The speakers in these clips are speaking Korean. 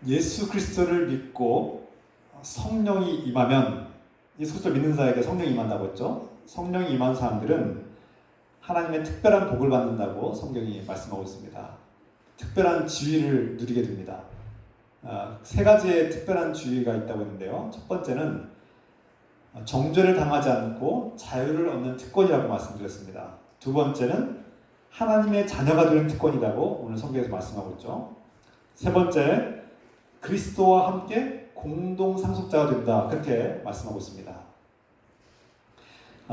예수 그리스도를 믿고 성령이 임하면, 예수 그리스도 믿는 자에게 성령이 임한다고 했죠. 성령이 임한 사람들은 하나님의 특별한 복을 받는다고 성경이 말씀하고 있습니다. 특별한 지위를 누리게 됩니다. 세 가지의 특별한 지위가 있다고 했는데요. 첫 번째는 정죄를 당하지 않고 자유를 얻는 특권이라고 말씀드렸습니다. 두 번째는 하나님의 자녀가 되는 특권이라고 오늘 성경에서 말씀하고 있죠. 세 번째, 그리스도와 함께 공동 상속자가 된다, 그렇게 말씀하고 있습니다.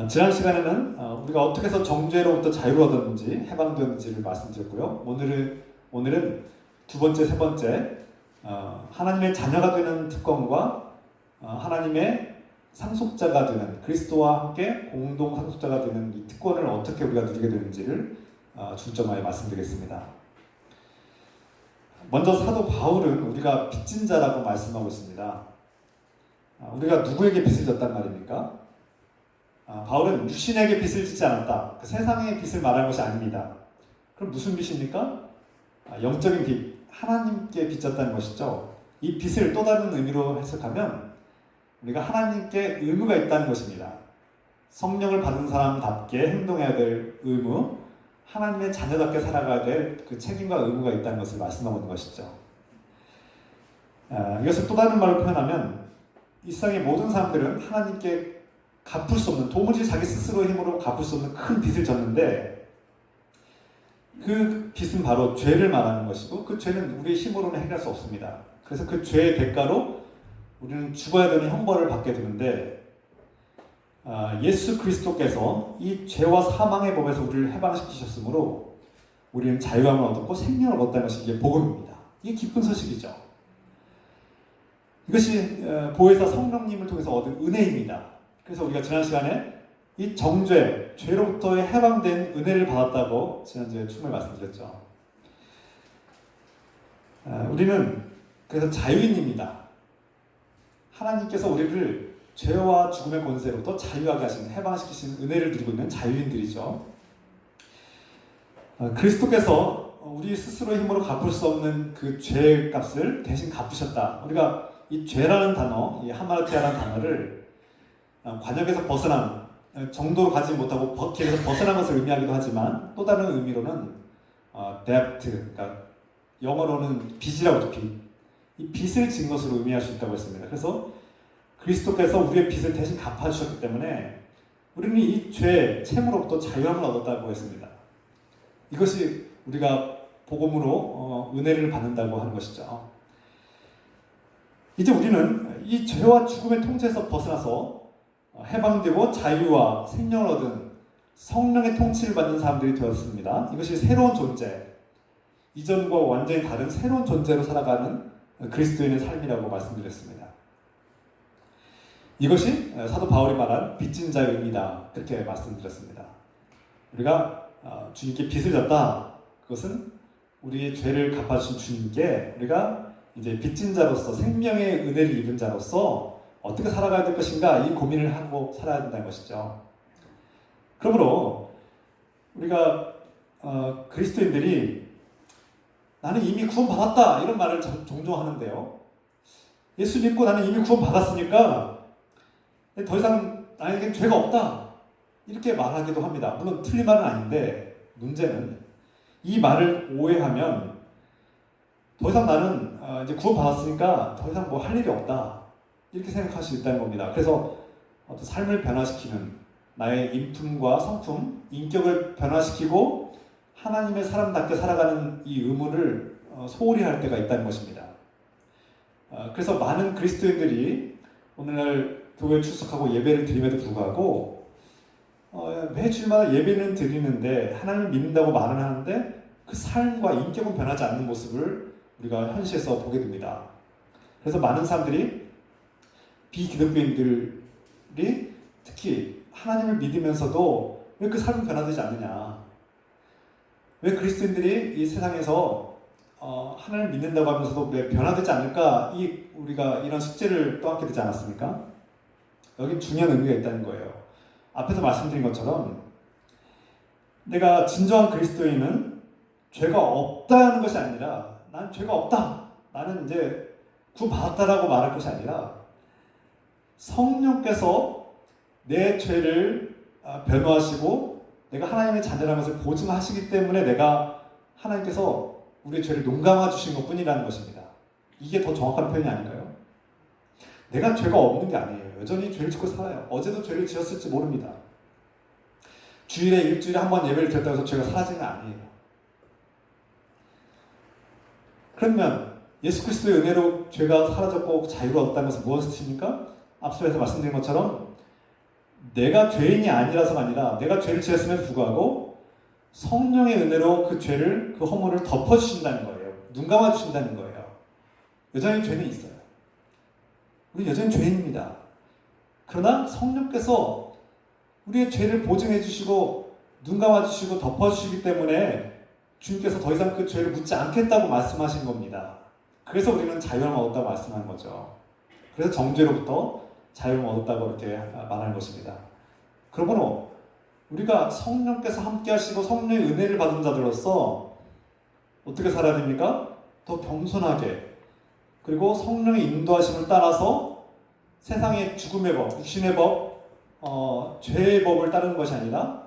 지난 시간에는 우리가 어떻게 해서 정죄로부터 자유를 얻었는지, 해방되었는지를 말씀드렸고요. 오늘은 두 번째, 세 번째, 하나님의 자녀가 되는 특권과 하나님의 상속자가 되는, 그리스도와 함께 공동 상속자가 되는 이 특권을 어떻게 우리가 누리게 되는지를 중점하여 말씀드리겠습니다. 먼저 사도 바울은 우리가 빚진 자라고 말씀하고 있습니다. 우리가 누구에게 빚을 졌단 말입니까? 바울은 육신에게 빚을 짓지 않았다. 그 세상의 빚을 말하는 것이 아닙니다. 그럼 무슨 빚입니까? 영적인 빚, 하나님께 빚졌다는 것이죠. 이 빚을 또 다른 의미로 해석하면 우리가 하나님께 의무가 있다는 것입니다. 성령을 받은 사람답게 행동해야 될 의무, 하나님의 자녀답게 살아가야 될 그 책임과 의무가 있다는 것을 말씀하고 있는 것이죠. 이것을 또 다른 말로 표현하면 이 세상의 모든 사람들은 하나님께 갚을 수 없는, 도무지 자기 스스로의 힘으로 갚을 수 없는 큰 빚을 졌는데, 그 빚은 바로 죄를 말하는 것이고, 그 죄는 우리의 힘으로는 해결할 수 없습니다. 그래서 그 죄의 대가로 우리는 죽어야 되는 형벌을 받게 되는데, 예수 그리스도께서 이 죄와 사망의 법에서 우리를 해방시키셨으므로 우리는 자유함을 얻었고 생명을 얻었다는 것이 이게 복음입니다. 이게 기쁜 소식이죠. 이것이 보혜사 성령님을 통해서 얻은 은혜입니다. 그래서 우리가 지난 시간에 이 정죄, 죄로부터의 해방된 은혜를 받았다고 지난주에 춤을 말씀드렸죠. 우리는 그래서 자유인입니다. 하나님께서 우리를 죄와 죽음의 권세로부터 자유하게 하시는, 해방시키시는 은혜를 누리고 있는 자유인들이죠. 그리스도께서 우리 스스로의 힘으로 갚을 수 없는 그 죄의 값을 대신 갚으셨다. 우리가 이 죄라는 단어, 이 하마르티아라는 단어를 관역에서 벗어난, 정도로 가지 못하고 길에서 벗어난 것을 의미하기도 하지만, 또 다른 의미로는 debt, 그러니까 영어로는 빚이라고 하죠. 빚. 이 빚을 진 것으로 의미할 수 있다고 했습니다. 그래서 그리스도께서 우리의 빚을 대신 갚아주셨기 때문에 우리는 이 죄, 채무로부터 자유함을 얻었다고 했습니다. 이것이 우리가 복음으로 은혜를 받는다고 하는 것이죠. 이제 우리는 이 죄와 죽음의 통치에서 벗어나서 해방되고 자유와 생명을 얻은 성령의 통치를 받는 사람들이 되었습니다. 이것이 새로운 존재, 이전과 완전히 다른 새로운 존재로 살아가는 그리스도인의 삶이라고 말씀드렸습니다. 이것이 사도 바울이 말한 빚진 자의 의미다, 그렇게 말씀드렸습니다. 우리가 주님께 빚을 졌다. 그것은 우리의 죄를 갚아주신 주님께 우리가 이제 빚진 자로서, 생명의 은혜를 입은 자로서 어떻게 살아가야 될 것인가, 이 고민을 하고 살아야 된다는 것이죠. 그러므로 우리가 그리스도인들이 나는 이미 구원받았다, 이런 말을 종종 하는데요. 예수 믿고 나는 이미 구원받았으니까 더 이상 나에겐 죄가 없다, 이렇게 말하기도 합니다. 물론 틀린 말은 아닌데, 문제는 이 말을 오해하면 더 이상 나는 이제 구원받았으니까 더 이상 뭐 할 일이 없다, 이렇게 생각할 수 있다는 겁니다. 그래서 어떤 삶을 변화시키는, 나의 인품과 성품, 인격을 변화시키고 하나님의 사람답게 살아가는 이 의무를 소홀히 할 때가 있다는 것입니다. 그래서 많은 그리스도인들이 오늘날 교회에 출석하고 예배를 드림에도 불구하고 매 주일마다 예배는 드리는데 하나님을 믿는다고 말은 하는데 그 삶과 인격은 변하지 않는 모습을 우리가 현실에서 보게 됩니다. 그래서 많은 사람들이, 비기독교인들이 특히 하나님을 믿으면서도 왜 그 삶은 변화되지 않느냐, 왜 그리스도인들이 이 세상에서 하나님을 믿는다고 하면서도 왜 변화되지 않을까, 우리가 이런 숙제를 떠안게 되지 않았습니까? 여기 중요한 의미가 있다는 거예요. 앞에서 말씀드린 것처럼 내가 진정한 그리스도인은 죄가 없다는 것이 아니라, 난 죄가 없다, 나는 이제 구원받았다라고 말할 것이 아니라 성령께서 내 죄를 변호하시고 내가 하나님의 자녀라는 것을 보증하시기 때문에 내가 하나님께서 우리의 죄를 농감해 주신 것뿐이라는 것입니다. 이게 더 정확한 표현이 아닌가요? 내가 죄가 없는 게 아니에요. 여전히 죄를 짓고 살아요. 어제도 죄를 지었을지 모릅니다. 주일에 일주일에 한 번 예배를 드렸다고 해서 죄가 사라지는 게 아니에요. 그러면 예수 그리스도의 은혜로 죄가 사라졌고 자유를 얻었다는 것은 무엇을 뜻입니까? 앞서에서 말씀드린 것처럼 내가 죄인이 아니라서가 아니라 내가 죄를 지었음에도 불구하고 성령의 은혜로 그 죄를, 그 허물을 덮어주신다는 거예요. 눈 감아주신다는 거예요. 여전히 죄는 있어요. 우리 여전히 죄인입니다. 그러나 성령께서 우리의 죄를 보증해 주시고 눈 감아 주시고 덮어 주시기 때문에 주님께서 더 이상 그 죄를 묻지 않겠다고 말씀하신 겁니다. 그래서 우리는 자유를 얻었다고 말씀하는 거죠. 그래서 정죄로부터 자유를 얻었다고 이렇게 말하는 것입니다. 그러므로 우리가 성령께서 함께 하시고 성령의 은혜를 받은 자들로서 어떻게 살아야 됩니까? 더 겸손하게, 그리고 성령의 인도하심을 따라서 세상의 죽음의 법, 육신의 법, 죄의 법을 따르는 것이 아니라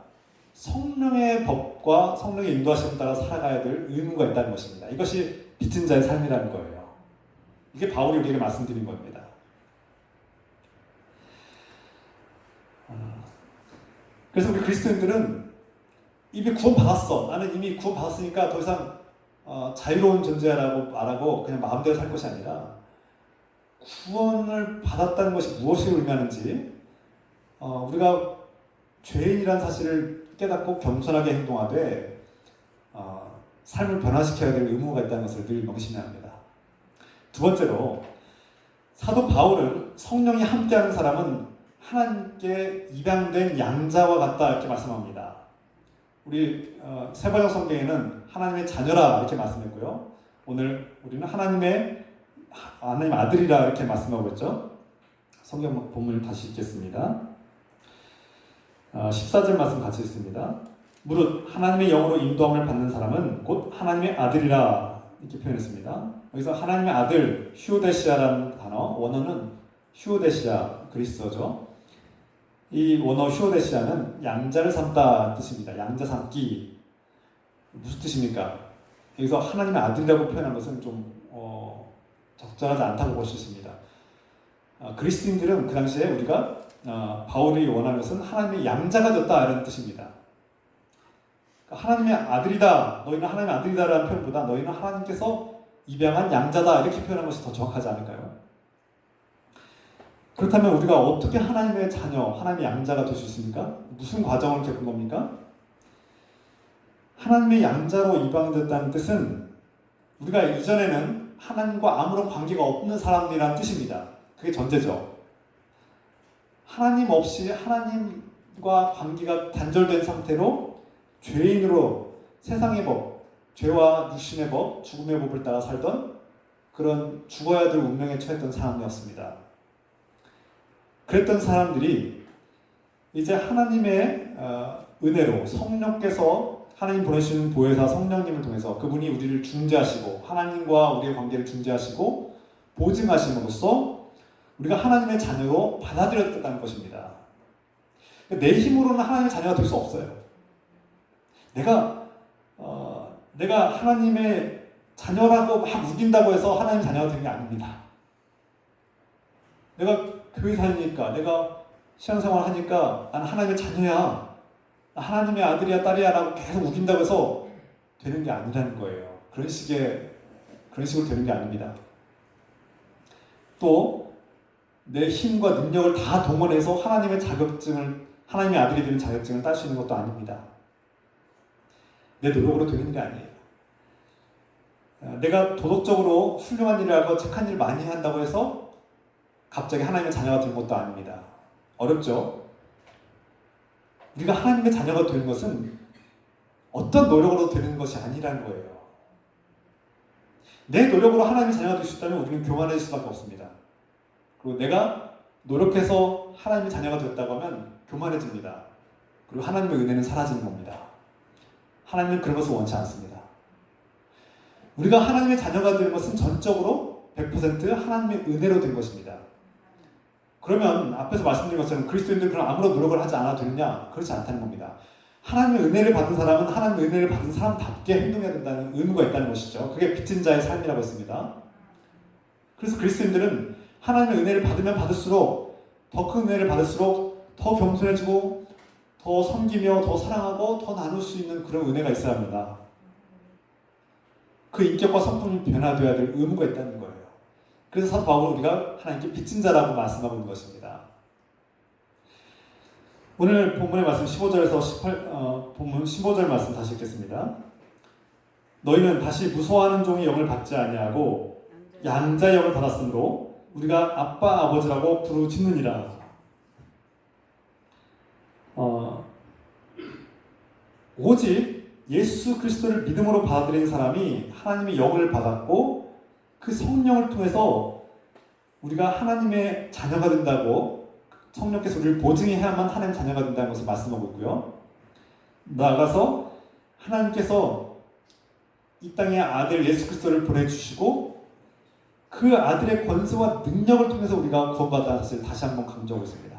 성령의 법과 성령의 인도하심을 따라 살아가야 될 의무가 있다는 것입니다. 이것이 빚진 자의 삶이라는 거예요. 이게 바울이 우리에게 말씀드린 겁니다. 그래서 우리 그리스도인들은 이미 구원받았어. 나는 이미 구원받았으니까 더 이상 자유로운 존재라고 말하고 그냥 마음대로 살 것이 아니라 구원을 받았다는 것이 무엇을 의미하는지 우리가 죄인이라는 사실을 깨닫고 겸손하게 행동하되 삶을 변화시켜야 될 의무가 있다는 것을 늘 명심해야 합니다. 두 번째로 사도 바울은 성령이 함께하는 사람은 하나님께 입양된 양자와 같다 이렇게 말씀합니다. 우리 세번역 성경에는 하나님의 자녀라 이렇게 말씀했고요. 오늘 우리는 하나님 아들이라 이렇게 말씀하고 있죠. 성경 본문을 다시 읽겠습니다. 14절 말씀 같이 읽습니다. 무릇 하나님의 영으로 인도함을 받는 사람은 곧 하나님의 아들이라 이렇게 표현했습니다. 여기서 하나님의 아들 휴오데시아라는 단어, 원어는 휴오데시아 그리스어죠. 이 원어 휴오데시아는 양자를 삼다 뜻입니다. 양자 삼기. 무슨 뜻입니까? 여기서 하나님의 아들이라고 표현한 것은 좀 적절하지 않다고 볼 수 있습니다. 그리스도인들은 그 당시에 우리가 바울이 원하는 것은 하나님의 양자가 됐다 이런 뜻입니다. 그러니까 하나님의 아들이다, 너희는 하나님의 아들이다라는 표현보다 너희는 하나님께서 입양한 양자다 이렇게 표현한 것이 더 정확하지 않을까요? 그렇다면 우리가 어떻게 하나님의 자녀, 하나님의 양자가 될 수 있습니까? 무슨 과정을 겪은 겁니까? 하나님의 양자로 입양됐다는 뜻은 우리가 이전에는 하나님과 아무런 관계가 없는 사람이라는 뜻입니다. 그게 전제죠. 하나님 없이 하나님과 관계가 단절된 상태로 죄인으로 세상의 법, 죄와 육신의 법, 죽음의 법을 따라 살던 그런 죽어야 될 운명에 처했던 사람이었습니다. 그랬던 사람들이 이제 하나님의 은혜로 성령께서 하나님 보내시는 보혜사 성령님을 통해서 그분이 우리를 중재하시고 하나님과 우리의 관계를 중재하시고 보증하심으로써 우리가 하나님의 자녀로 받아들였다는 것입니다. 내 힘으로는 하나님의 자녀가 될 수 없어요. 내가 하나님의 자녀라고 막 우긴다고 해서 하나님의 자녀가 되는 게 아닙니다. 내가 교회 다니니까, 내가 신앙생활 하니까 나는 하나님의 자녀야, 하나님의 아들이야 딸이야 라고 계속 우긴다고 해서 되는 게 아니라는 거예요. 그런 식으로 되는 게 아닙니다. 또 내 힘과 능력을 다 동원해서 하나님의 아들이 되는 자격증을 딸 수 있는 것도 아닙니다. 내 노력으로 되는 게 아니에요. 내가 도덕적으로 훌륭한 일을 하고 착한 일을 많이 한다고 해서 갑자기 하나님의 자녀가 되는 것도 아닙니다. 어렵죠? 우리가 하나님의 자녀가 되는 것은 어떤 노력으로 되는 것이 아니라는 거예요. 내 노력으로 하나님의 자녀가 될 수 있다면 우리는 교만해질 수밖에 없습니다. 그리고 내가 노력해서 하나님의 자녀가 됐다고 하면 교만해집니다. 그리고 하나님의 은혜는 사라지는 겁니다. 하나님은 그런 것을 원치 않습니다. 우리가 하나님의 자녀가 되는 것은 전적으로 100% 하나님의 은혜로 된 것입니다. 그러면 앞에서 말씀드린 것처럼 그리스도인들 그럼 아무런 노력을 하지 않아도 되느냐? 그렇지 않다는 겁니다. 하나님의 은혜를 받은 사람은 하나님의 은혜를 받은 사람답게 행동해야 된다는 의무가 있다는 것이죠. 그게 빚진 자의 삶이라고 했습니다. 그래서 그리스도인들은 하나님의 은혜를 받으면 받을수록 더 큰 은혜를 받을수록 더 겸손해지고 더 섬기며 더 사랑하고 더 나눌 수 있는 그런 은혜가 있어야 합니다. 그 인격과 성품이 변화되어야 될 의무가 있다는 거예요. 그래서 사도 바울은 우리가 하나님께 빚진 자라고 말씀하고 있는 것입니다. 오늘 본문의 말씀 15절에서 18, 본문 15절 말씀 다시 읽겠습니다. 너희는 다시 무서워하는 종의 영을 받지 아니하고 양자의 영을 받았으므로 우리가 아빠 아버지라고 부르짖느니라. 오직 예수 그리스도를 믿음으로 받아들인 사람이 하나님의 영을 받았고 그 성령을 통해서 우리가 하나님의 자녀가 된다고 성령께서 우리를 보증해야만 하나님 자녀가 된다는 것을 말씀하고 있고요. 나아가서 하나님께서 이 땅에 아들 예수 그리스도를 보내주시고 그 아들의 권세와 능력을 통해서 우리가 구원받았다는 사실을 다시 한번 강조하고 있습니다.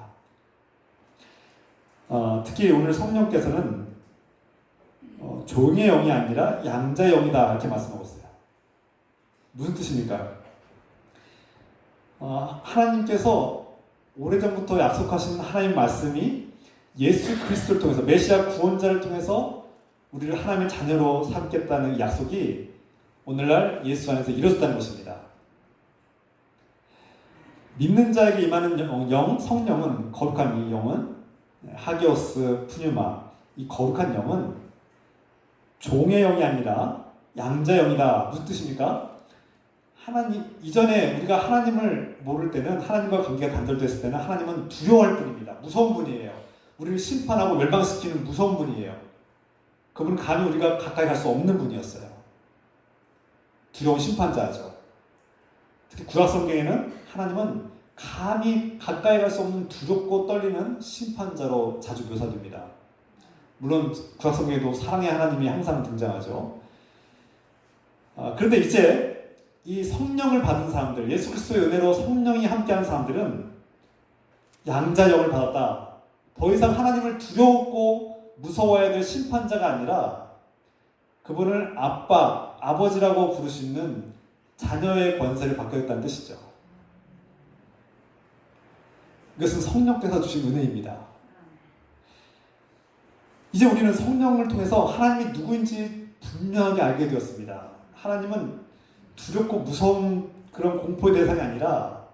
특히 오늘 성령께서는 종의 영이 아니라 양자의 영이다 이렇게 말씀하고 있어요. 무슨 뜻입니까? 하나님께서 오래전부터 약속하신 하나님 말씀이 예수 그리스도를 통해서 메시아 구원자를 통해서 우리를 하나님의 자녀로 삼겠다는 약속이 오늘날 예수 안에서 이루어졌다는 것입니다. 믿는 자에게 임하는 영, 성령은 거룩한 이 영은 하기오스 푸뉴마 이 거룩한 영은 종의 영이 아니라 양자의 영이다. 무슨 뜻입니까? 하나님 이전에 우리가 하나님을 모를 때는 하나님과 관계가 단절됐을 때는 하나님은 두려워할 뿐입니다. 무서운 분이에요. 우리를 심판하고 멸망시키는 무서운 분이에요. 그분은 감히 우리가 가까이 갈 수 없는 분이었어요. 두려운 심판자죠. 특히 구약성경에는 하나님은 감히 가까이 갈 수 없는 두렵고 떨리는 심판자로 자주 묘사됩니다. 물론 구약성경에도 사랑의 하나님이 항상 등장하죠. 그런데 이제 이 성령을 받은 사람들, 예수 그리스도의 은혜로 성령이 함께하는 사람들은 양자영을 받았다. 더 이상 하나님을 두려웠고 무서워해야 될 심판자가 아니라 그분을 아빠, 아버지라고 부를 수 있는 자녀의 권세를 받게 됐다는 뜻이죠. 이것은 성령께서 주신 은혜입니다. 이제 우리는 성령을 통해서 하나님이 누구인지 분명하게 알게 되었습니다. 하나님은 두렵고 무서운 그런 공포의 대상이 아니라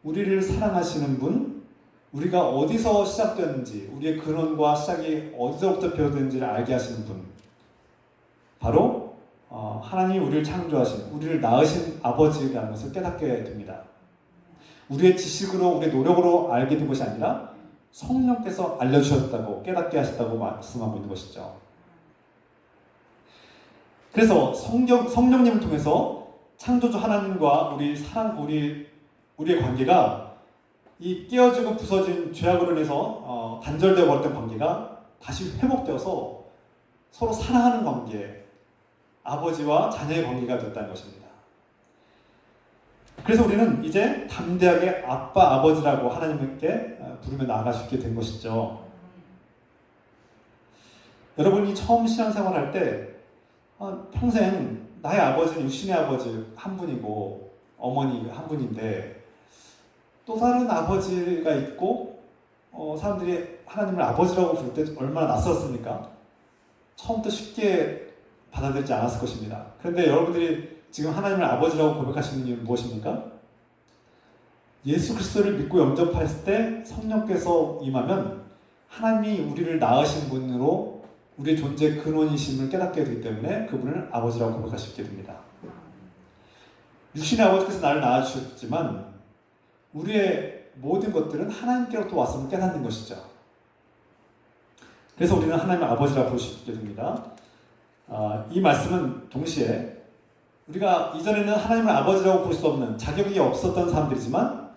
우리를 사랑하시는 분, 우리가 어디서 시작됐는지, 우리의 근원과 시작이 어디서부터 비롯됐는지를 알게 하시는 분, 바로 하나님이 우리를 창조하신, 우리를 낳으신 아버지라는 것을 깨닫게 됩니다. 우리의 지식으로, 우리의 노력으로 알게 된 것이 아니라 성령께서 알려주셨다고, 깨닫게 하셨다고 말씀하고 있는 것이죠. 그래서 성령님을 통해서 창조주 하나님과 우리의 관계가 이 깨어지고 부서진 죄악으로 인해서 단절되어 버렸던 관계가 다시 회복되어서 서로 사랑하는 관계, 아버지와 자녀의 관계가 됐다는 것입니다. 그래서 우리는 이제 담대하게 아빠, 아버지라고 하나님께 부르며 나아갈 수 있게 된 것이죠. 여러분이 처음 신앙생활 할 때 평생 나의 아버지는 육신의 아버지 한 분이고 어머니 한 분인데 또 다른 아버지가 있고 사람들이 하나님을 아버지라고 부를 때 얼마나 낯설었습니까? 처음부터 쉽게 받아들이지 않았을 것입니다. 그런데 여러분들이 지금 하나님을 아버지라고 고백하시는 이유는 무엇입니까? 예수 그리스도를 믿고 영접했을 때 성령께서 임하면 하나님이 우리를 낳으신 분으로 우리의 존재의 근원이심을 깨닫게 되기 때문에 그분을 아버지라고 고백할 수 있게 됩니다. 육신의 아버지께서 나를 낳아주셨지만 우리의 모든 것들은 하나님께로부터 왔음을 깨닫는 것이죠. 그래서 우리는 하나님의 아버지라고 부를 수 있게 됩니다. 이 말씀은 동시에 우리가 이전에는 하나님을 아버지라고 부를 수 없는 자격이 없었던 사람들이지만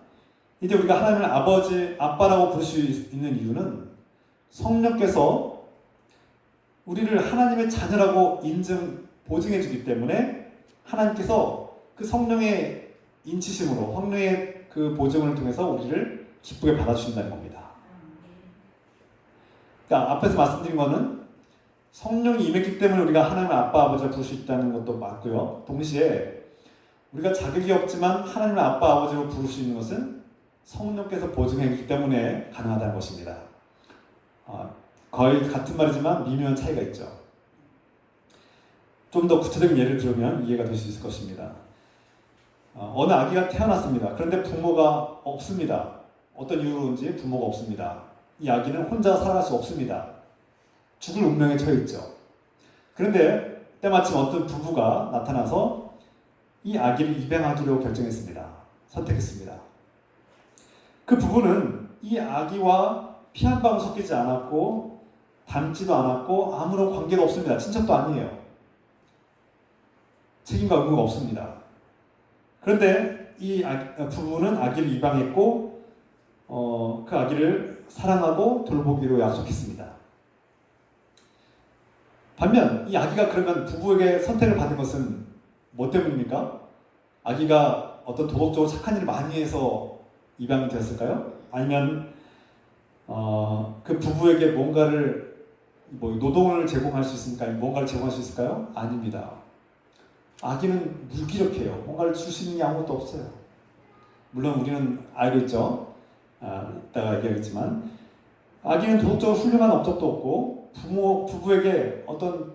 이제 우리가 하나님을 아버지, 아빠라고 부를 수 있는 이유는 성령께서 우리를 하나님의 자녀라고 보증해 주기 때문에 하나님께서 그 성령의 인치심으로 성령의 그 보증을 통해서 우리를 기쁘게 받아주신다는 겁니다. 그러니까 앞에서 말씀드린 거는 성령이 임했기 때문에 우리가 하나님의 아빠 아버지를 부를 수 있다는 것도 맞고요. 동시에 우리가 자격이 없지만 하나님의 아빠 아버지로 부를 수 있는 것은 성령께서 보증했기 때문에 가능하다는 것입니다. 거의 같은 말이지만 미묘한 차이가 있죠. 좀 더 구체적인 예를 들면 이해가 될 수 있을 것입니다. 어느 아기가 태어났습니다. 그런데 부모가 없습니다. 어떤 이유로인지 부모가 없습니다. 이 아기는 혼자 살아갈 수 없습니다. 죽을 운명에 처해 있죠. 그런데 때마침 어떤 부부가 나타나서 이 아기를 입양하기로 결정했습니다. 선택했습니다. 그 부부는 이 아기와 피 한 방울 섞이지 않았고 닮지도 않았고 아무런 관계도 없습니다. 친척도 아니에요. 책임과 의무가 없습니다. 그런데 이 부부는 아기를 입양했고 그 아기를 사랑하고 돌보기로 약속했습니다. 반면 이 아기가 그러면 부부에게 선택을 받은 것은 뭐 때문입니까? 아기가 어떤 도덕적으로 착한 일을 많이 해서 입양이 되었을까요? 아니면 그 부부에게 뭔가를 노동을 제공할 수 있으니까 뭔가를 제공할 수 있을까요? 아닙니다. 아기는 무기력해요. 뭔가를 줄 수 있는 게 아무것도 없어요. 물론 우리는 알고 있죠. 이따가 얘기하겠지만 아기는 도덕적으로 훌륭한 업적도 없고 부부에게 어떤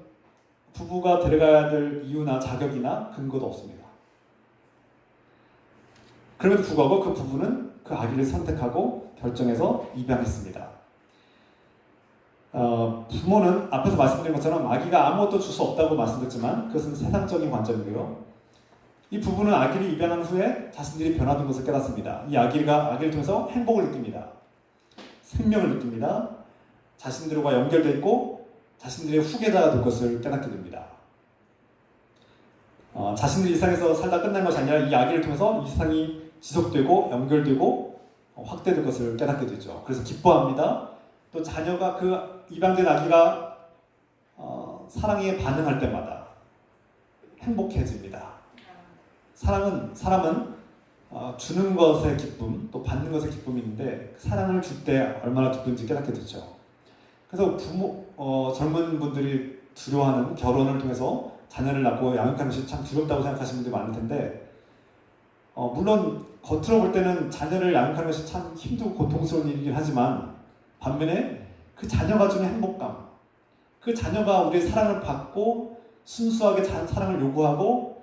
부부가 데려가야 될 이유나 자격이나 근거도 없습니다. 그럼에도 불구하고 그 부부는 그 아기를 선택하고 결정해서 입양했습니다. 부모는 앞에서 말씀드린 것처럼 아기가 아무것도 줄 수 없다고 말씀드렸지만 그것은 세상적인 관점이고요. 이 부부는 아기를 입양한 후에 자신들이 변화된 것을 깨닫습니다. 이 아기를 통해서 행복을 느낍니다. 생명을 느낍니다. 자신들과 연결되어 있고 자신들의 후계자가 될 것을 깨닫게 됩니다. 자신들이 이 세상에서 살다 끝난 것이 아니라 이 아기를 통해서 이 세상이 지속되고 연결되고 확대될 것을 깨닫게 되죠. 그래서 기뻐합니다. 또 자녀가 그 입양된 아기가 사랑에 반응할 때마다 행복해집니다. 사람은 주는 것의 기쁨, 또 받는 것의 기쁨이 있는데 사랑을 줄 때 얼마나 기쁜지 깨닫게 되죠. 그래서 젊은 분들이 두려워하는 결혼을 통해서 자녀를 낳고 양육하는 것이 참 두렵다고 생각하시는 분들이 많을 텐데 물론 겉으로 볼 때는 자녀를 양육하는 것이 참 힘들고 고통스러운 일이긴 하지만 반면에 그 자녀가 주는 행복감, 그 자녀가 우리의 사랑을 받고 순수하게 사랑을 요구하고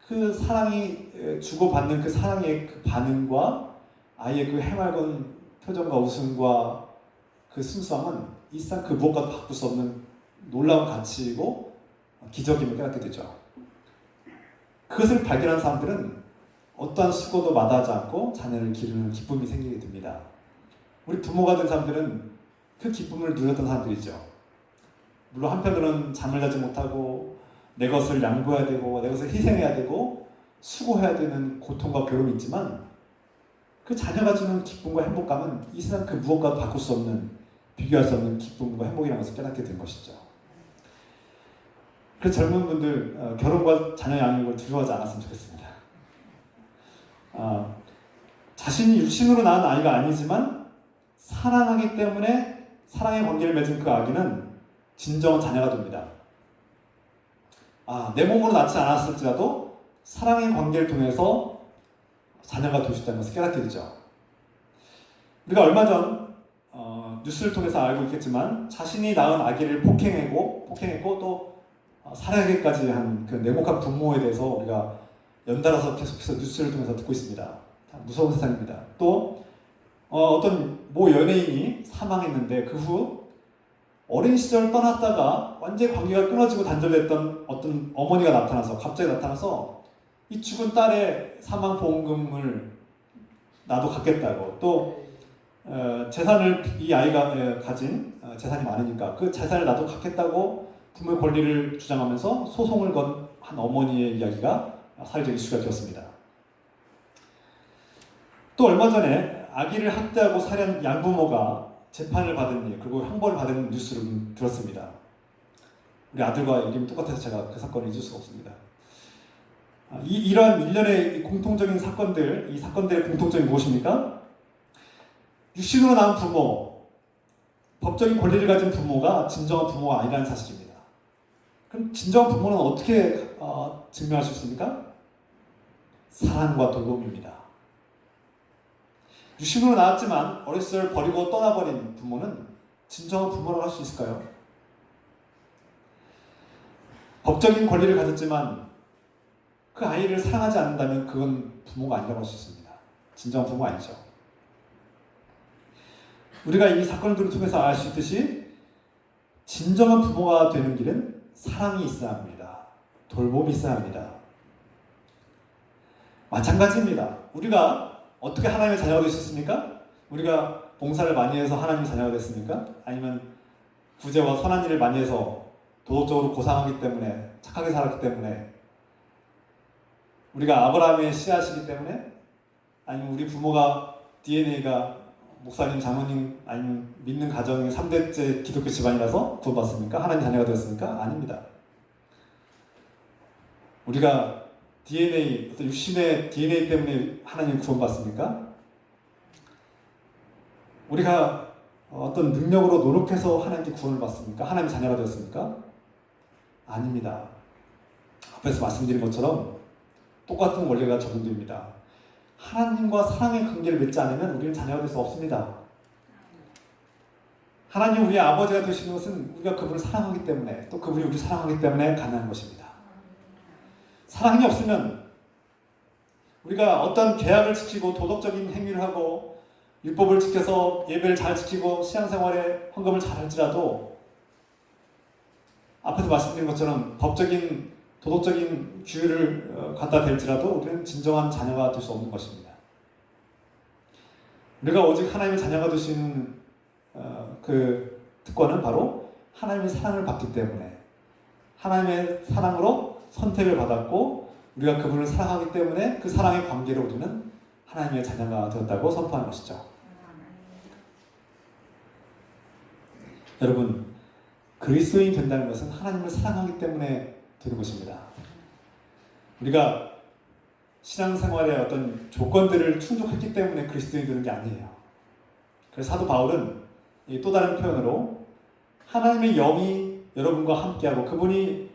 그 사랑이 주고받는 그 사랑의 그 반응과 아이의 그 해맑은 표정과 웃음과 그 순수함은 이 세상 그 무엇과도 바꿀 수 없는 놀라운 가치이고 기적임을 깨닫게 되죠. 그것을 발견한 사람들은 어떠한 수고도 마다하지 않고 자녀를 기르는 기쁨이 생기게 됩니다. 우리 부모가 된 사람들은 그 기쁨을 누렸던 사람들이죠. 물론 한편으로는 잠을 자지 못하고 내 것을 양보해야 되고 내 것을 희생해야 되고 수고해야 되는 고통과 괴로움이 있지만 그 자녀가 주는 기쁨과 행복감은 이 세상 그 무엇과도 바꿀 수 없는 비교할 수 없는 기쁨과 행복이라는 것을 깨닫게 된 것이죠. 그래서 젊은 분들 결혼과 자녀 양육을 두려워하지 않았으면 좋겠습니다. 자신이 육신으로 낳은 아이가 아니지만 사랑하기 때문에 사랑의 관계를 맺은 그 아기는 진정한 자녀가 됩니다. 내 몸으로 낳지 않았을지라도 사랑의 관계를 통해서 자녀가 될 수 있다는 것을 깨닫게 되죠. 우리가 얼마 전 뉴스를 통해서 알고 있겠지만 자신이 낳은 아기를 폭행했고 또 살해하기까지 한 그 냉혹한 부모에 대해서 우리가 연달아서 계속해서 뉴스를 통해서 듣고 있습니다. 무서운 세상입니다. 또 어떤 모 연예인이 사망했는데 그 후 어린 시절 떠났다가 완전히 관계가 끊어지고 단절됐던 어떤 어머니가 갑자기 나타나서 이 죽은 딸의 사망 보험금을 나도 갖겠다고 또 재산을 이 아이가 가진 재산이 많으니까 그 재산을 나도 갖겠다고 부모의 권리를 주장하면서 소송을 건 한 어머니의 이야기가 사회적 이슈가 되었습니다. 또 얼마 전에 아기를 학대하고 살해한 양부모가 재판을 받은 일 그리고 형벌을 받은 뉴스를 들었습니다. 우리 아들과 이름이 똑같아서 제가 그 사건을 잊을 수가 없습니다. 이러한 일련의 공통적인 사건들, 이 사건들의 공통점이 무엇입니까? 육신으로 낳은 부모, 법적인 권리를 가진 부모가 진정한 부모가 아니라는 사실입니다. 그럼 진정한 부모는 어떻게 증명할 수 있습니까? 사랑과 돌봄입니다. 육신으로 낳았지만 어렸을 시절 버리고 떠나버린 부모는 진정한 부모라고 할 수 있을까요? 법적인 권리를 가졌지만 그 아이를 사랑하지 않는다면 그건 부모가 아니라고 할 수 있습니다. 진정한 부모가 아니죠. 우리가 이 사건들을 통해서 알 수 있듯이 진정한 부모가 되는 길은 사랑이 있어야 합니다. 돌봄이 있어야 합니다. 마찬가지입니다. 우리가 어떻게 하나님의 자녀가 될 수 있습니까? 우리가 봉사를 많이 해서 하나님의 자녀가 됐습니까? 아니면 구제와 선한 일을 많이 해서 도덕적으로 고상하기 때문에, 착하게 살았기 때문에, 우리가 아브라함의 씨앗이기 때문에, 아니면 우리 부모가 DNA가 목사님, 장로님, 아니면 믿는 가정의 3대째 기독교 집안이라서 구원받습니까? 하나님 자녀가 되었습니까? 아닙니다. 우리가 DNA, 어떤 육신의 DNA 때문에 하나님 구원받습니까? 우리가 어떤 능력으로 노력해서 하나님께 구원을 받습니까? 하나님 자녀가 되었습니까? 아닙니다. 앞에서 말씀드린 것처럼 똑같은 원리가 적용됩니다. 하나님과 사랑의 관계를 맺지 않으면 우리는 자녀가 될 수 없습니다. 하나님 우리의 아버지가 되시는 것은 우리가 그분을 사랑하기 때문에, 또 그분이 우리를 사랑하기 때문에 가능한 것입니다. 사랑이 없으면 우리가 어떤 계약을 지키고 도덕적인 행위를 하고 율법을 지켜서 예배를 잘 지키고 신앙생활에 헌금을 잘 할지라도 앞에서 말씀드린 것처럼 법적인 도덕적인 규율을 갖다 댈지라도 우리는 진정한 자녀가 될 수 없는 것입니다. 우리가 오직 하나님의 자녀가 될 수 있는 그 특권은 바로 하나님의 사랑을 받기 때문에, 하나님의 사랑으로 선택을 받았고 우리가 그분을 사랑하기 때문에 그 사랑의 관계로 우리는 하나님의 자녀가 되었다고 선포하는 것이죠. 여러분, 그리스도인이 된다는 것은 하나님을 사랑하기 때문에 되는 것입니다. 우리가 신앙생활의 어떤 조건들을 충족했기 때문에 그리스도인이 되는 게 아니에요. 그래서 사도 바울은 또 다른 표현으로 하나님의 영이 여러분과 함께하고 그분이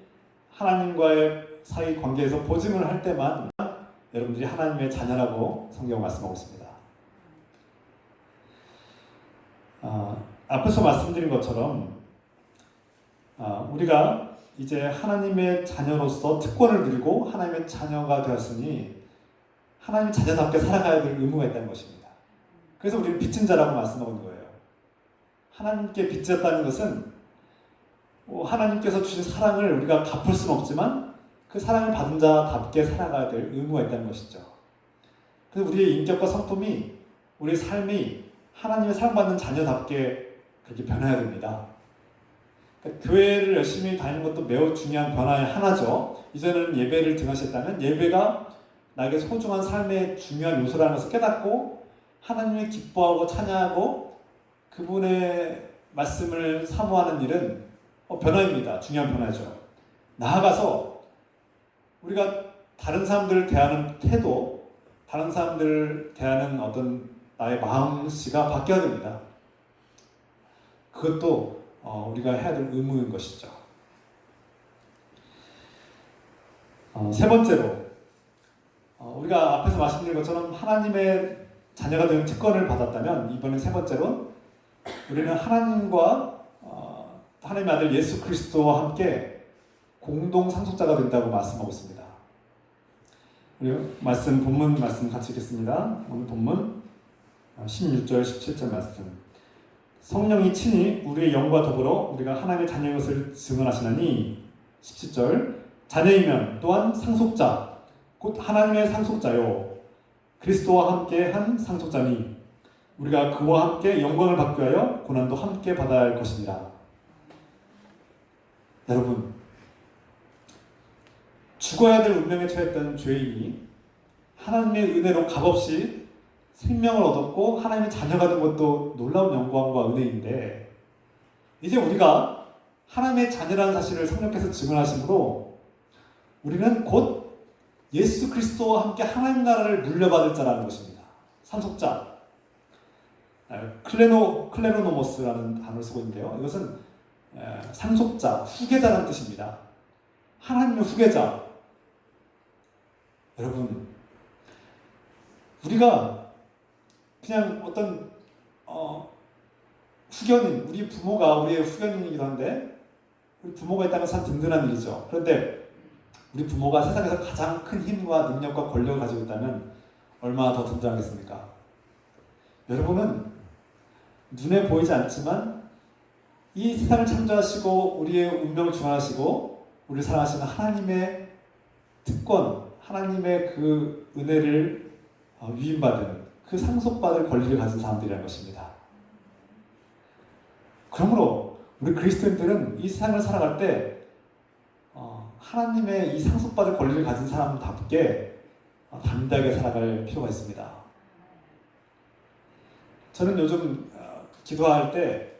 하나님과의 사이 관계에서 보증을 할 때만 여러분들이 하나님의 자녀라고 성경 말씀하고 있습니다. 앞에서 말씀드린 것처럼 우리가 이제 하나님의 자녀로서 특권을 누리고 하나님의 자녀가 되었으니 하나님의 자녀답게 살아가야 될 의무가 있다는 것입니다. 그래서 우리는 빚진 자라고 말씀하고 있는 거예요. 하나님께 빚졌다는 것은 하나님께서 주신 사랑을 우리가 갚을 수는 없지만 그 사랑을 받은 자답게 살아가야 될 의무가 있다는 것이죠. 그래서 우리의 인격과 성품이, 우리의 삶이 하나님의 사랑받는 자녀답게 그렇게 변해야 됩니다. 그러니까 교회를 열심히 다니는 것도 매우 중요한 변화의 하나죠. 이제는 예배를 등하셨다면 예배가 나에게 소중한 삶의 중요한 요소라는 것을 깨닫고 하나님을 기뻐하고 찬양하고 그분의 말씀을 사모하는 일은 변화입니다. 중요한 변화죠. 나아가서 우리가 다른 사람들을 대하는 태도, 다른 사람들을 대하는 어떤 나의 마음씨가 바뀌어야 됩니다. 그것도 우리가 해야 될 의무인 것이죠. 세 번째로 우리가 앞에서 말씀드린 것처럼 하나님의 자녀가 되는 특권을 받았다면 이번엔 세 번째로 우리는 하나님과 하나님의 아들 예수 그리스도와 함께 공동 상속자가 된다고 말씀하고 있습니다. 우리 본문 말씀 같이 읽겠습니다. 오늘 본문 16절 17절 말씀. 성령이 친히 우리의 영과 더불어 우리가 하나님의 자녀인 것을 증언하시나니 17절 자녀이면 또한 상속자 곧 하나님의 상속자요 그리스도와 함께 한 상속자니 우리가 그와 함께 영광을 받기 위하여 고난도 함께 받아야 할 것이니라. 여러분, 죽어야 될 운명에 처했던 죄인이 하나님의 은혜로 값없이 생명을 얻었고 하나님의 자녀가 된 것도 놀라운 영광과 은혜인데, 이제 우리가 하나님의 자녀라는 사실을 성령께서 증언하심으로 우리는 곧 예수 그리스도와 함께 하나님 나라를 물려받을 자라는 것입니다. 상속자. 클레로노모스라는 단어를 쓰고 있는데요. 이것은 상속자, 후계자라는 뜻입니다. 하나님의 후계자. 여러분, 우리가 그냥 어떤 후견인, 우리 부모가 우리의 후견인이기도 한데, 우리 부모가 있다면 참 든든한 일이죠. 그런데 우리 부모가 세상에서 가장 큰 힘과 능력과 권력을 가지고 있다면 얼마나 더 든든하겠습니까? 여러분은 눈에 보이지 않지만 이 세상을 창조하시고 우리의 운명을 주관하시고 우리를 사랑하시는 하나님의 특권, 하나님의 그 은혜를 위임받은 그 상속받을 권리를 가진 사람들이라는 것입니다. 그러므로 우리 그리스도인들은 이 세상을 살아갈 때 하나님의 이 상속받을 권리를 가진 사람답게 담대하게 살아갈 필요가 있습니다. 저는 요즘 기도할 때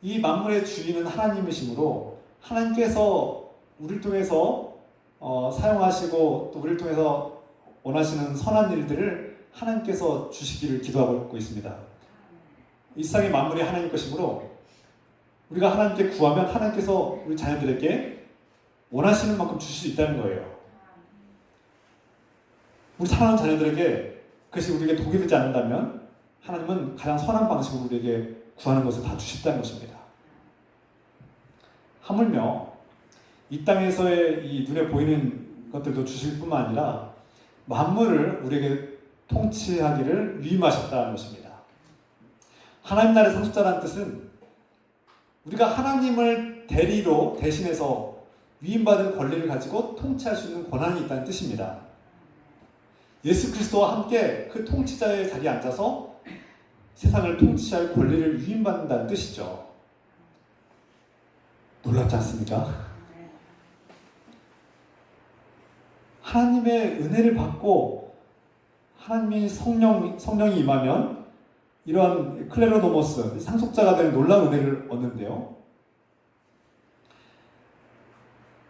이 만물의 주인은 하나님이시므로 하나님께서 우리를 통해서 사용하시고 또 우리를 통해서 원하시는 선한 일들을 하나님께서 주시기를 기도하고 있습니다. 이 세상의 만물이 하나님 것이므로 우리가 하나님께 구하면 하나님께서 우리 자녀들에게 원하시는 만큼 주실 수 있다는 거예요. 우리 사랑하는 자녀들에게 그것이 우리에게 독이 되지 않는다면 하나님은 가장 선한 방식으로 우리에게 구하는 것을 다 주신다는 것입니다. 하물며 이 땅에서의 이 눈에 보이는 것들도 주실 뿐만 아니라 만물을 우리에게 통치하기를 위임하셨다는 것입니다. 하나님 나라의 상속자라는 뜻은 우리가 하나님을 대리로 대신해서 위임받은 권리를 가지고 통치할 수 있는 권한이 있다는 뜻입니다. 예수 그리스도와 함께 그 통치자의 자리에 앉아서 세상을 통치할 권리를 위임받는다는 뜻이죠. 놀랍지 않습니까? 하나님의 은혜를 받고 하나님의 성령이 임하면 이러한 클레로노모스, 상속자가 되는 놀라운 은혜를 얻는데요.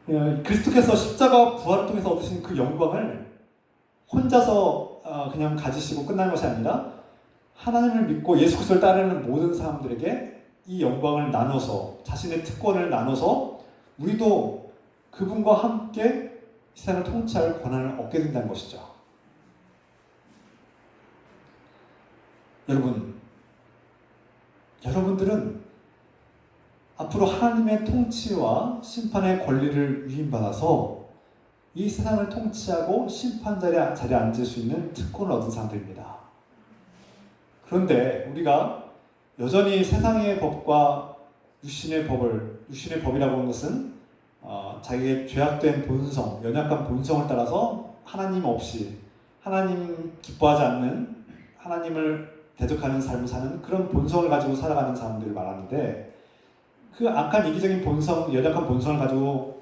그리스도께서 십자가와 부활을 통해서 얻으신 그 영광을 혼자서 그냥 가지시고 끝나는 것이 아니라 하나님을 믿고 예수 그리스도를 따르는 모든 사람들에게 이 영광을 나눠서 자신의 특권을 나눠서 우리도 그분과 함께 이 세상을 통치할 권한을 얻게 된다는 것이죠. 여러분들은 앞으로 하나님의 통치와 심판의 권리를 위임받아서 이 세상을 통치하고 심판 자리에 앉을 수 있는 특권을 얻은 사람들입니다. 그런데 우리가 여전히 세상의 법과 육신의 법이라고 하는 것은 자기의 죄악된 본성, 연약한 본성을 따라서 하나님 없이 하나님 기뻐하지 않는 하나님을 대적하는 삶을 사는 그런 본성을 가지고 살아가는 사람들을 말하는데 그 악한 이기적인 본성, 연약한 본성을 가지고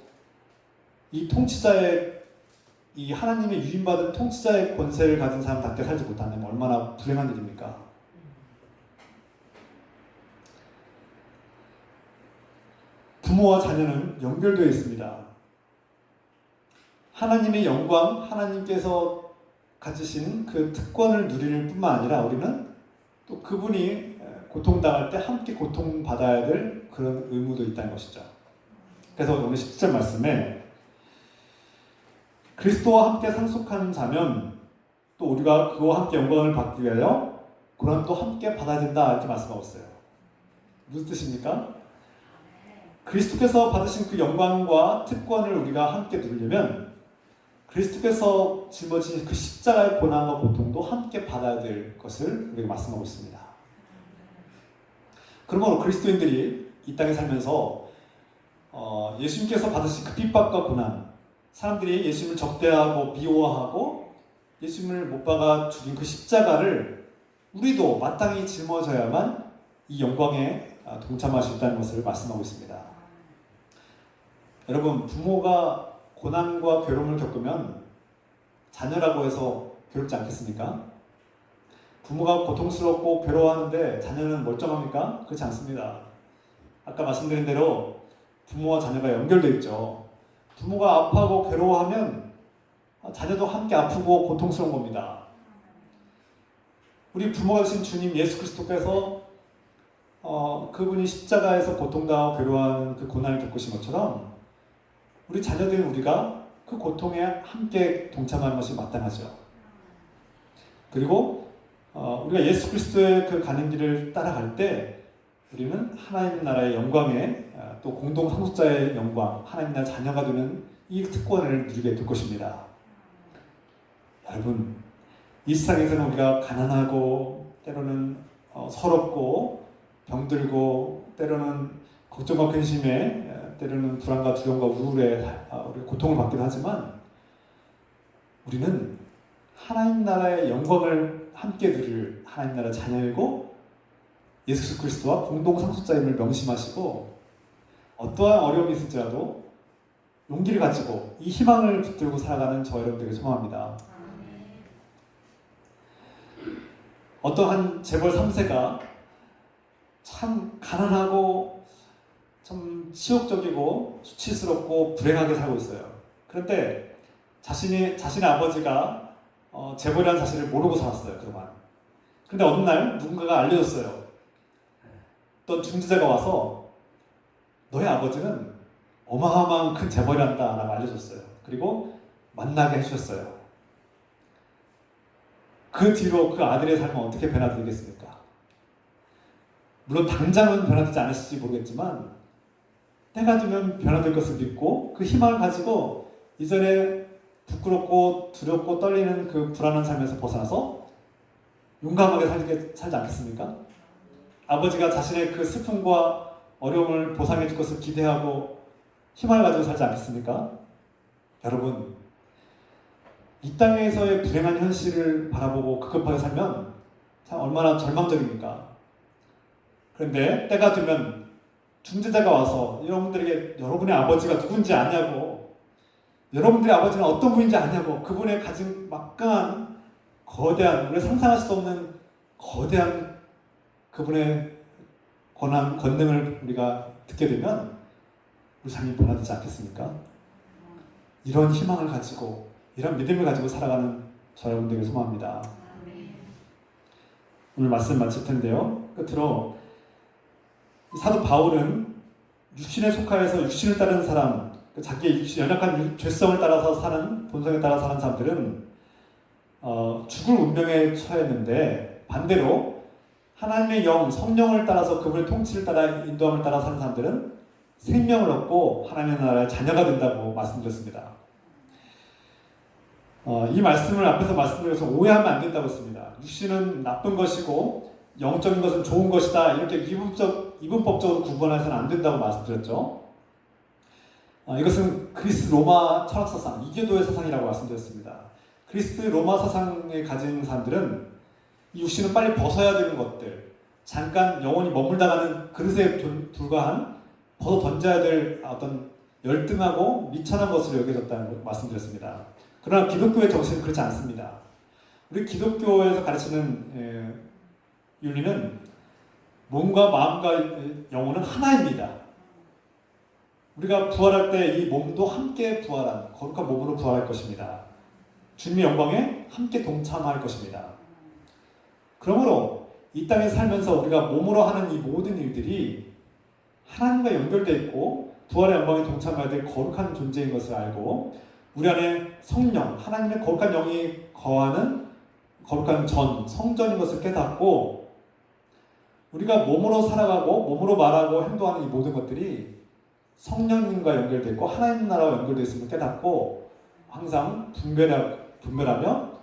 이 통치자의 이 하나님의 유임받은 통치자의 권세를 가진 사람답게 살지 못한다면 얼마나 불행한 일입니까? 부모와 자녀는 연결되어 있습니다. 하나님의 영광, 하나님께서 가지신 그 특권을 누릴 뿐만 아니라 우리는 또 그분이 고통당할 때 함께 고통받아야 될 그런 의무도 있다는 것이죠. 그래서 오늘 17절 말씀에 그리스도와 함께 상속하는 자면 또 우리가 그와 함께 영광을 받기 위하여 고난 또 함께 받아야 된다 이렇게 말씀하고 있어요. 무슨 뜻입니까? 그리스도께서 받으신 그 영광과 특권을 우리가 함께 누리려면 그리스도께서 짊어진 그 십자가의 고난과 고통도 함께 받아야 될 것을 우리가 말씀하고 있습니다. 그러므로 그리스도인들이 이 땅에 살면서 예수님께서 받으신 그 핍박과 고난, 사람들이 예수님을 적대하고 미워하고 예수님을 못 박아 죽인 그 십자가를 우리도 마땅히 짊어져야만 이 영광에 동참할 수 있다는 것을 말씀하고 있습니다. 여러분, 부모가 고난과 괴로움을 겪으면 자녀라고 해서 괴롭지 않겠습니까? 부모가 고통스럽고 괴로워하는데 자녀는 멀쩡합니까? 그렇지 않습니다. 아까 말씀드린 대로 부모와 자녀가 연결되어 있죠. 부모가 아파하고 괴로워하면 자녀도 함께 아프고 고통스러운 겁니다. 우리 부모가 되신 주님 예수 그리스도께서 그분이 십자가에서 고통당하고 괴로워하는 그 고난을 겪으신 것처럼 우리 자녀들인 우리가 그 고통에 함께 동참하는 것이 마땅하죠. 그리고 우리가 예수 그리스도의 그 가는 길을 따라갈 때 우리는 하나님 나라의 영광에 또 공동 상속자의 영광, 하나님 나라 자녀가 되는 이 특권을 누리게 될 것입니다. 여러분, 이 세상에서는 우리가 가난하고 때로는 서럽고 병들고 때로는 걱정과 근심에 때로는 불안과 두려움과 우울에 우리가 고통을 받기도 하지만 우리는 하나님 나라의 영광을 함께 누릴 하나님 나라 자녀이고 예수 그리스도와 공동 상속자임을 명심하시고 어떠한 어려움이 있을지라도 용기를 가지고 이 희망을 붙들고 살아가는 저 여러분들에게 소망합니다. 어떠한 재벌 3세가 참 가난하고 참 치욕적이고 수치스럽고 불행하게 살고 있어요. 그런데 자신의 아버지가 재벌이라는 사실을 모르고 살았어요. 그동안. 그런데 어느 날 누군가가 알려줬어요. 어떤 중지자가 와서 너의 아버지는 어마어마한 큰 재벌이란다 라고 알려줬어요. 그리고 만나게 해주셨어요. 그 뒤로 그 아들의 삶은 어떻게 변화되겠습니까? 물론 당장은 변화되지 않으실지 모르겠지만 때가 되면 변화될 것을 믿고 그 희망을 가지고 이전에 부끄럽고 두렵고 떨리는 그 불안한 삶에서 벗어나서 용감하게 살지 않겠습니까? 아버지가 자신의 그 슬픔과 어려움을 보상해 줄 것을 기대하고 희망을 가지고 살지 않겠습니까? 여러분, 이 땅에서의 불행한 현실을 바라보고 급급하게 살면 참 얼마나 절망적입니까? 그런데 때가 되면 중재자가 와서 여러분들에게 여러분의 아버지가 누군지 아냐고, 여러분들의 아버지는 어떤 분인지 아냐고, 그분의 가진 막강한 거대한, 우리가 상상할 수 없는 거대한 그분의 권능을 우리가 듣게 되면 우리 삶이 변화되지 않겠습니까? 이런 희망을 가지고 이런 믿음을 가지고 살아가는 저 여러분들에게 소망합니다. 오늘 말씀 마칠 텐데요. 끝으로 사도 바울은 육신에 속하여서 육신을 따르는 사람, 자기의 연약한 죄성을 따라서 사는, 본성에 따라 사는 사람들은 죽을 운명에 처했는데 반대로 하나님의 영, 성령을 따라서 그분의 통치를 따라 인도함을 따라 사는 사람들은 생명을 얻고 하나님의 나라의 자녀가 된다고 말씀드렸습니다. 이 말씀을 앞에서 말씀드려서 오해하면 안 된다고 했습니다. 육신은 나쁜 것이고 영적인 것은 좋은 것이다. 이렇게 이분법적으로 구분해서는 안 된다고 말씀드렸죠. 이것은 그리스 로마 철학 사상, 이교도의 사상이라고 말씀드렸습니다. 그리스 로마 사상에 가진 사람들은 이 육신은 빨리 벗어야 되는 것들, 잠깐 영혼이 머물다가는 그릇에 불과한 벗어 던져야 될 어떤 열등하고 미천한 것으로 여겨졌다는 걸 말씀드렸습니다. 그러나 기독교의 정신은 그렇지 않습니다. 우리 기독교에서 가르치는 윤리는 몸과 마음과 영혼은 하나입니다. 우리가 부활할 때 이 몸도 함께 부활한 거룩한 몸으로 부활할 것입니다. 주님의 영광에 함께 동참할 것입니다. 그러므로 이 땅에 살면서 우리가 몸으로 하는 이 모든 일들이 하나님과 연결되어 있고 부활의 영광에 동참해야 될 거룩한 존재인 것을 알고 우리 안에 성령, 하나님의 거룩한 영이 거하는 거룩한 성전인 것을 깨닫고 우리가 몸으로 살아가고 몸으로 말하고 행동하는 이 모든 것들이 성령님과 연결되어 있고 하나님 나라와 연결되어 있음을 깨닫고 항상 분별하며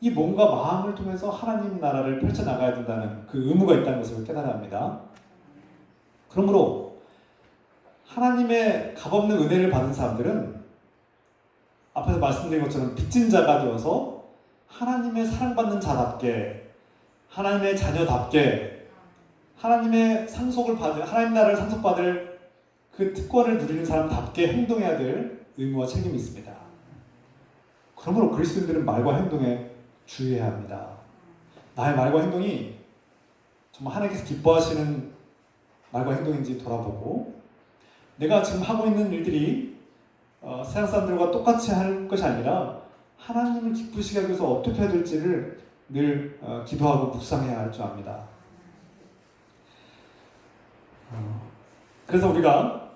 이 몸과 마음을 통해서 하나님 나라를 펼쳐나가야 된다는 그 의무가 있다는 것을 깨달아야 합니다. 그러므로 하나님의 값없는 은혜를 받은 사람들은 앞에서 말씀드린 것처럼 빚진 자가 되어서 하나님의 사랑받는 자답게 하나님의 자녀답게 하나님의 상속을 받을 하나님 나라를 상속받을 그 특권을 누리는 사람답게 행동해야 될 의무와 책임이 있습니다. 그러므로 그리스도인들은 말과 행동에 주의해야 합니다. 나의 말과 행동이 정말 하나님께서 기뻐하시는 말과 행동인지 돌아보고 내가 지금 하고 있는 일들이 세상 사람들과 똑같이 할 것이 아니라 하나님을 기쁘시게 하기 위해서 어떻게 해야 될지를 늘 기도하고 묵상해야 할 줄 압니다. 그래서 우리가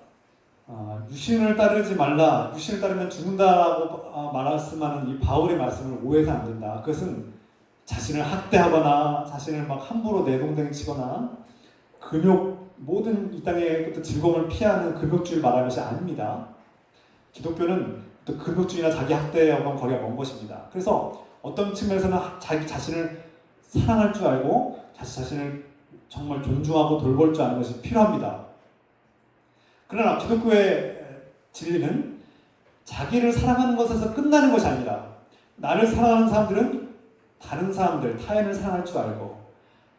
유신을 따르지 말라, 유신을 따르면 죽는다라고 말씀하는 이 바울의 말씀을 오해해서 안 된다. 그것은 자신을 학대하거나 자신을 막 함부로 내동댕 치거나 금욕, 모든 이 땅의 즐거움을 피하는 금욕주의를 말하는 것이 아닙니다. 기독교는 또 금욕주의나 자기 학대와는 거리가 먼 것입니다. 그래서 어떤 측면에서는 자기 자신을 사랑할 줄 알고 자신을 정말 존중하고 돌볼 줄 아는 것이 필요합니다. 그러나 기독교의 진리는 자기를 사랑하는 것에서 끝나는 것이 아니라 나를 사랑하는 사람들은 다른 사람들, 타인을 사랑할 줄 알고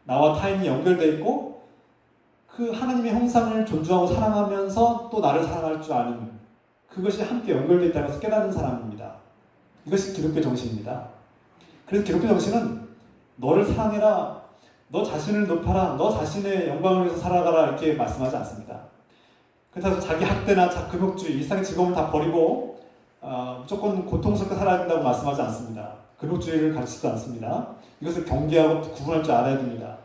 나와 타인이 연결되어 있고 그 하나님의 형상을 존중하고 사랑하면서 또 나를 사랑할 줄 아는 그것이 함께 연결되어 있다는 것을 깨닫는 사람입니다. 이것이 기독교 정신입니다. 그래서 기독교 정신은 너를 사랑해라, 너 자신을 높여라, 너 자신의 영광을 위해서 살아가라 이렇게 말씀하지 않습니다. 그래서 자기 학대나 금욕주의, 일상의 즐거움을 다 버리고 무조건 고통스럽게 살아야 된다고 말씀하지 않습니다. 금욕주의를 가르치지 않습니다. 이것을 경계하고 구분할 줄 알아야 됩니다.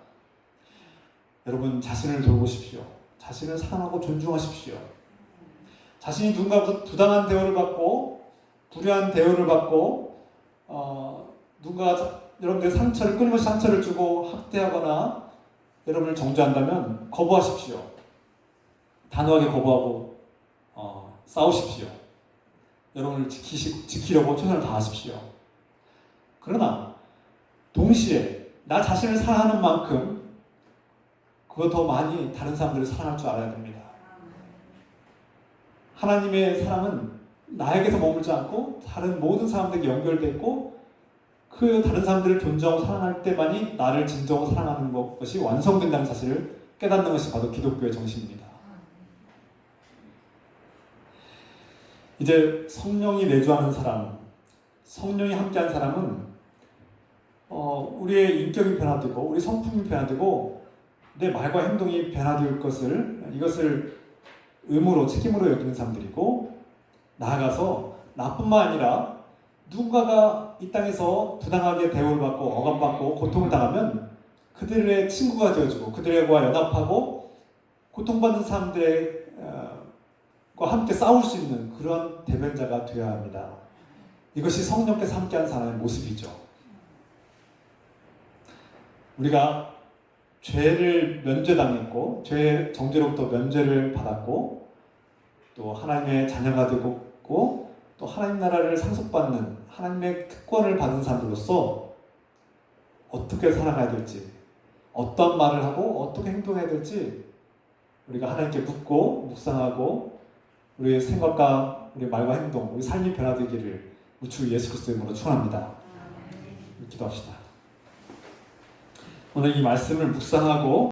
여러분 자신을 돌보십시오. 자신을 사랑하고 존중하십시오. 자신이 누군가부터 부당한 대우를 받고 불의한 대우를 받고 누군가가 여러분들의 상처를 끊임없이 상처를 주고 학대하거나 여러분을 정죄한다면 거부하십시오. 단호하게 거부하고 싸우십시오. 여러분을 지키려고 최선을 다하십시오. 그러나 동시에 나 자신을 사랑하는 만큼 그거 더 많이 다른 사람들을 사랑할 줄 알아야 됩니다. 하나님의 사랑은 나에게서 머물지 않고 다른 모든 사람들에게 연결되어 있고 그 다른 사람들을 존중하고 사랑할 때만이 나를 진정으로 사랑하는 것이 완성된다는 사실을 깨닫는 것이 바로 기독교의 정신입니다. 이제 성령이 내주하는 사람, 성령이 함께한 사람은 우리의 인격이 변화되고 우리 성품이 변화되고 내 말과 행동이 변화될 이것을 의무로 책임으로 여기는 사람들이고 나아가서 나뿐만 아니라 누군가가 이 땅에서 부당하게 대우를 받고 억압받고 고통을 당하면 그들의 친구가 되어주고 그들과 연합하고 고통받는 사람들과 함께 싸울 수 있는 그런 대변자가 되어야 합니다. 이것이 성령께서 함께한 사람의 모습이죠. 우리가 죄를 면죄당했고 죄의 정죄로부터 면죄를 받았고 또 하나님의 자녀가 되고 또 하나님 나라를 상속받는 하나님의 특권을 받은 사람들로서 어떻게 살아가야 될지 어떤 말을 하고 어떻게 행동해야 될지 우리가 하나님께 묻고 묵상하고 우리의 생각과 우리의 말과 행동 우리 삶이 변화되기를 우리 주 예수 그리스도의 이름으로 축원합니다. 기도합시다. 오늘 이 말씀을 묵상하고